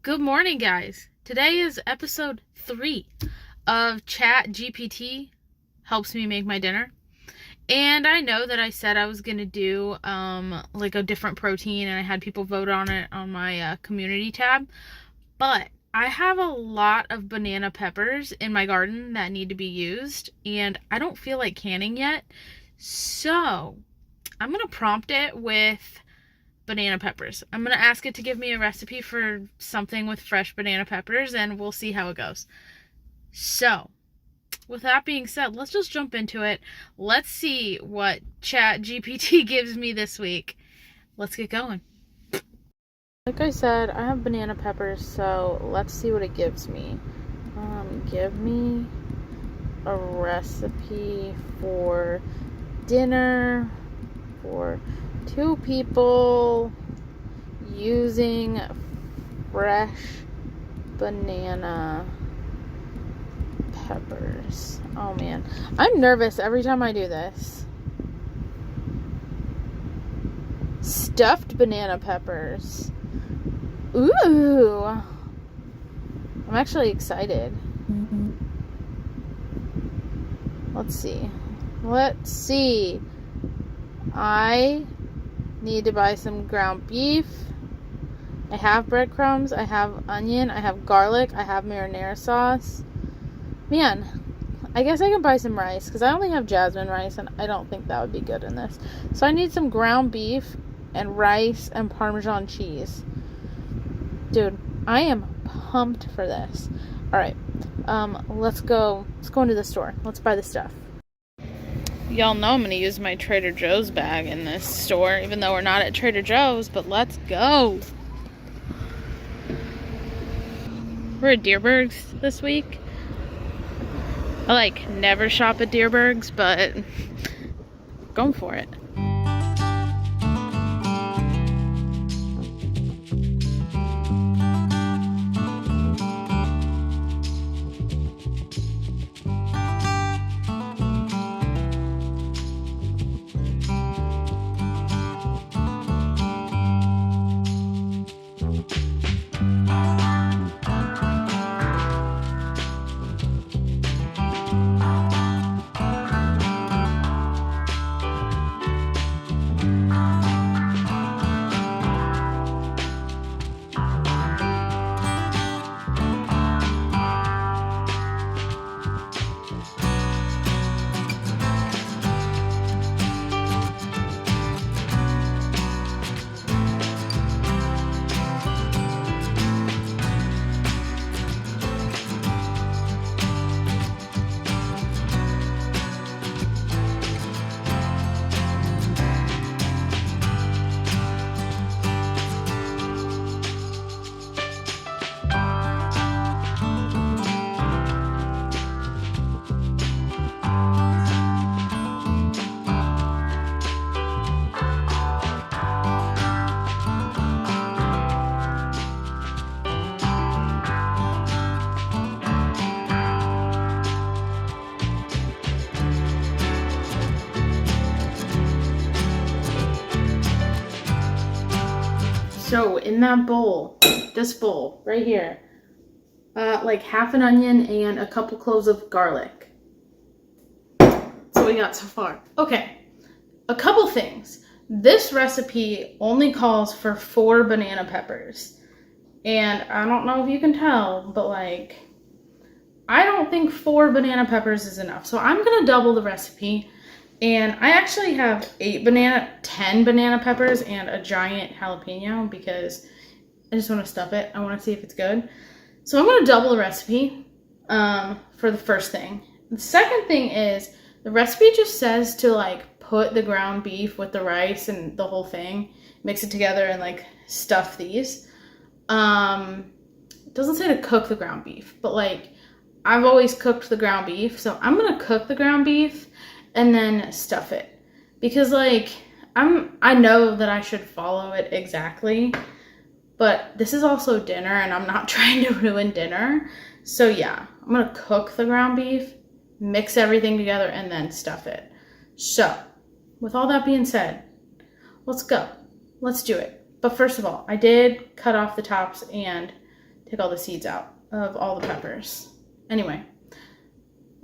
Good morning, guys. Today is episode 3 of Chat GPT helps me make my dinner. And I know that I said I was going to do like a different protein and I had people vote on it on my community tab, but I have a lot of banana peppers in my garden that need to be used and I don't feel like canning yet. So, I'm going to prompt it with banana peppers. I'm going to ask it to give me a recipe for something with fresh banana peppers and we'll see how it goes. So, with that being said, let's just jump into it. Let's see what Chat GPT gives me this week. Let's get going. Like I said, I have banana peppers, so let's see what it gives me. Give me a recipe for dinner for 2 people using fresh banana peppers. Oh man, I'm nervous every time I do this. Stuffed banana peppers. Ooh, I'm actually excited. Let's see. I need to buy some ground beef. I have breadcrumbs, I have onion, I have garlic, I have marinara sauce. Man, I guess I can buy some rice because I only have jasmine rice and I don't think that would be good in this. So I need some ground beef and rice and Parmesan cheese. Dude, I am pumped for this. Alright, let's go into the store. Let's buy the stuff. Y'all know I'm going to use my Trader Joe's bag in this store, even though we're not at Trader Joe's, but let's go. We're at Deerberg's this week. I never shop at Deerberg's, but going for it. So in that bowl, this bowl right here, like half an onion and a couple cloves of garlic. That's what we got so far. Okay, a couple things. This recipe only calls for 4 banana peppers. And I don't know if you can tell, but I don't think 4 banana peppers is enough. So I'm gonna double the recipe. And I actually have 10 banana peppers and a giant jalapeno because I just want to stuff it. I want to see if it's good. So I'm going to double the recipe for the first thing. The second thing is the recipe just says to put the ground beef with the rice and the whole thing, mix it together and stuff these. It doesn't say to cook the ground beef, but I've always cooked the ground beef. So I'm going to cook the ground beef and then stuff it because I know that I should follow it exactly, but this is also dinner and I'm not trying to ruin dinner. So yeah, I'm gonna cook the ground beef, mix everything together, and then stuff it. So with all that being said, let's go. Let's do it. But first of all, I did cut off the tops and take all the seeds out of all the peppers. Anyway,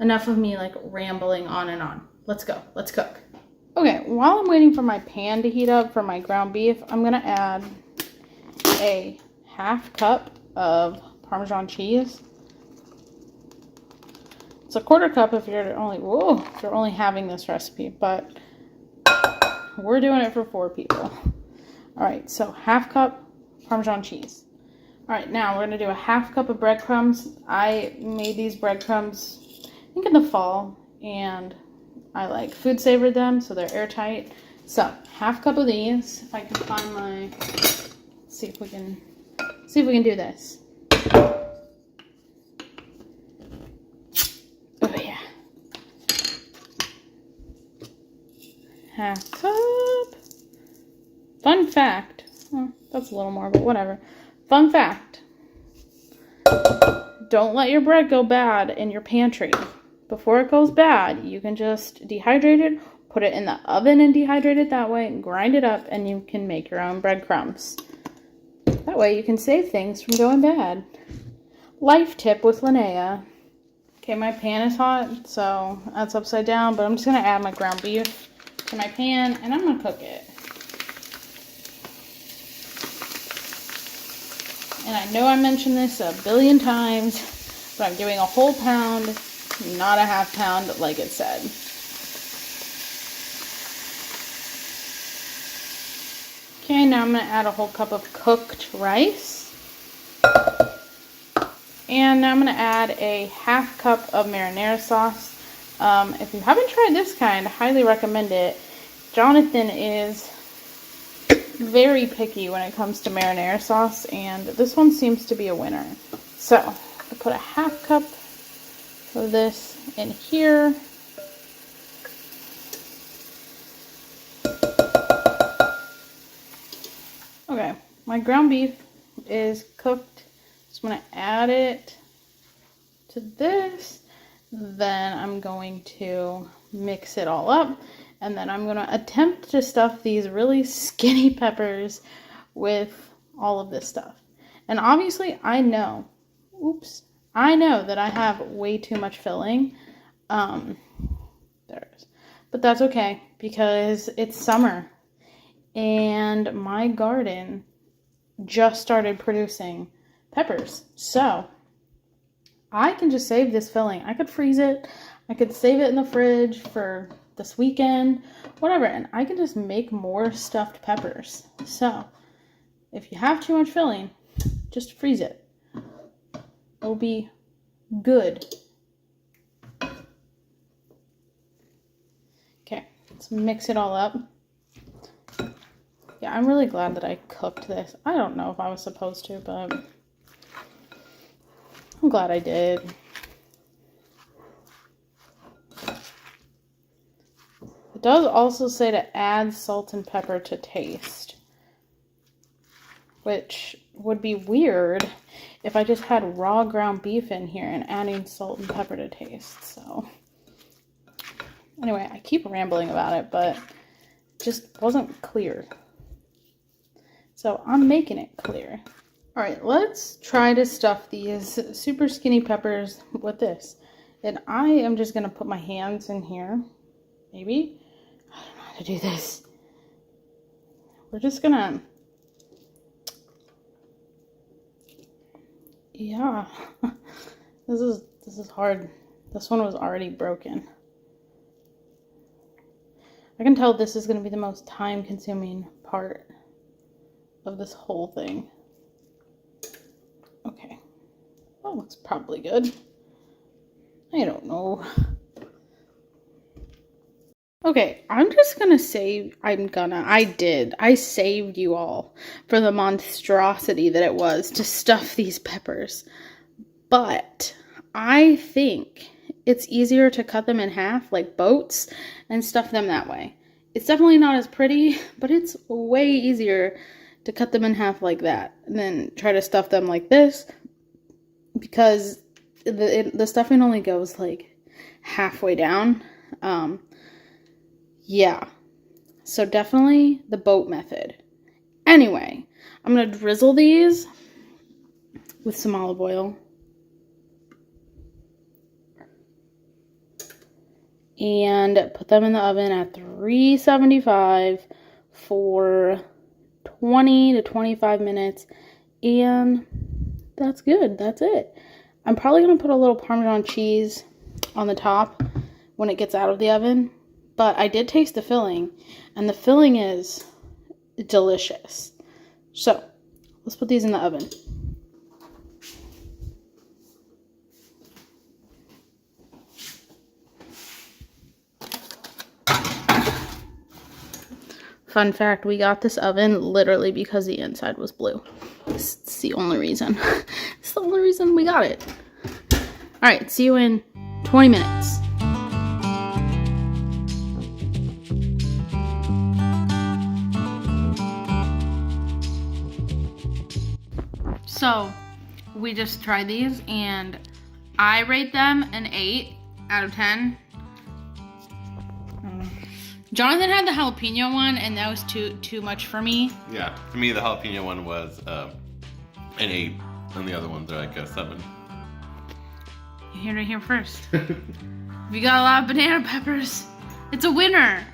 enough of me like rambling on and on. Let's go. Let's cook. Okay, while I'm waiting for my pan to heat up for my ground beef, I'm gonna add a half cup of Parmesan cheese. It's a quarter cup if you're only having this recipe, but we're doing it for 4 people. All right, so half cup Parmesan cheese. All right, now we're gonna do a half cup of breadcrumbs. I made these breadcrumbs, I think in the fall, and I like food savored them so they're airtight. So half cup of these. If I can find my, let's see if we can do this. Oh yeah. Half cup. Fun fact. Well, that's a little more, but whatever. Fun fact. Don't let your bread go bad in your pantry. Before it goes bad, you can just dehydrate it, put it in the oven and dehydrate it that way, grind it up, and you can make your own breadcrumbs. That way you can save things from going bad. Life tip with Linnea. Okay, my pan is hot, so that's upside down, but I'm just going to add my ground beef to my pan, and I'm going to cook it. And I know I mentioned this a billion times, but I'm doing a whole pound, not a half pound like it said. Okay, now I'm going to add a whole cup of cooked rice. And now I'm going to add a half cup of marinara sauce. If you haven't tried this kind, I highly recommend it. Jonathan is very picky when it comes to marinara sauce, and this one seems to be a winner. So, I put a half cup of this in here. Okay, my ground beef is cooked. Just want to add it to this. Then I'm going to mix it all up. And then I'm going to attempt to stuff these really skinny peppers with all of this stuff. And obviously I know that I have way too much filling. There it is. But that's okay because it's summer. And my garden just started producing peppers. So I can just save this filling. I could freeze it. I could save it in the fridge for this weekend, whatever, and I can just make more stuffed peppers. So if you have too much filling, just freeze it. It'll be good. Okay, let's mix it all up. Yeah, I'm really glad that I cooked this. I don't know if I was supposed to, but I'm glad I did. It does also say to add salt and pepper to taste, which would be weird if I just had raw ground beef in here and adding salt and pepper to taste. So anyway, I keep rambling about it, but it just wasn't clear. So I'm making it clear. All right, let's try to stuff these super skinny peppers with this. And I am just going to put my hands in here. Maybe. I don't know how to do this. We're just going to... Yeah. This is hard. This one was already broken. I can tell this is going to be the most time-consuming part of this whole thing. Okay. That looks probably good. I don't know. Okay, I'm just gonna say I saved you all for the monstrosity that it was to stuff these peppers. But I think it's easier to cut them in half like boats and stuff them that way. It's definitely not as pretty, but it's way easier to cut them in half like that and then try to stuff them like this, because the stuffing only goes like halfway down. Yeah, so definitely the boat method. Anyway, I'm gonna drizzle these with some olive oil. And put them in the oven at 375 for 20 to 25 minutes. And that's good. That's it. I'm probably going to put a little Parmesan cheese on the top when it gets out of the oven. But I did taste the filling, and the filling is delicious. So, let's put these in the oven. Fun fact, we got this oven literally because the inside was blue. It's the only reason. It's the only reason we got it. Alright, see you in 20 minutes. So, we just tried these, and I rate them an 8 out of 10. Jonathan had the jalapeno one, and that was too much for me. Yeah, to me the jalapeno one was an 8, and the other ones are like a 7. You heard it here first. If you got a lot of banana peppers, it's a winner.